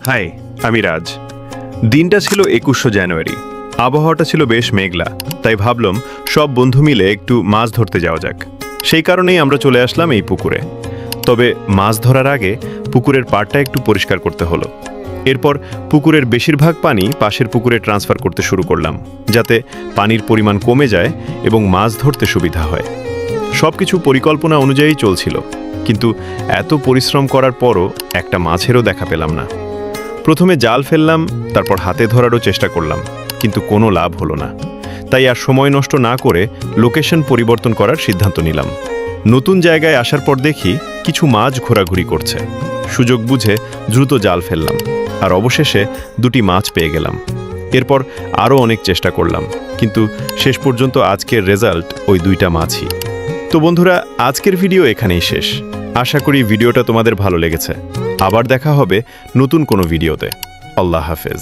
High, আমি রাজ। দিনটা ছিল 21শে জানুয়ারি। আবহাওয়াটা ছিল বেশ মেঘলা, তাই ভাবলাম সব বন্ধু মিলে একটু মাছ ধরতে যাওয়া যাক। সেই কারণেই আমরা চলে আসলাম এই পুকুরে। তবে মাছ ধরার আগে পুকুরের পাড়টা একটু পরিষ্কার করতে হলো। এরপর পুকুরের বেশিরভাগ পানি পাশের পুকুরে ট্রান্সফার করতে শুরু করলাম, যাতে পানির পরিমাণ কমে যায় এবং মাছ ধরতে সুবিধা হয়। সব কিছু পরিকল্পনা অনুযায়ী চলছিল, কিন্তু এত পরিশ্রম করার পরও একটা মাছেরও দেখা পেলাম না। প্রথমে জাল ফেললাম, তারপর হাতে ধরারও চেষ্টা করলাম, কিন্তু কোনো লাভ হলো না। তাই আর সময় নষ্ট না করে লোকেশন পরিবর্তন করার সিদ্ধান্ত নিলাম। নতুন জায়গায় আসার পর দেখি কিছু মাছ ঘোরাঘুরি করছে। সুযোগ বুঝে দ্রুত জাল ফেললাম, আর অবশেষে দুটি মাছ পেয়ে গেলাম। এরপর আরও অনেক চেষ্টা করলাম, কিন্তু শেষ পর্যন্ত আজকের রেজাল্ট ওই দুইটা মাছই। তো বন্ধুরা, আজকের ভিডিও এখানেই শেষ। আশা করি ভিডিওটা তোমাদের ভালো লেগেছে। আবার দেখা হবে নতুন কোনো ভিডিওতে। আল্লাহ হাফেজ।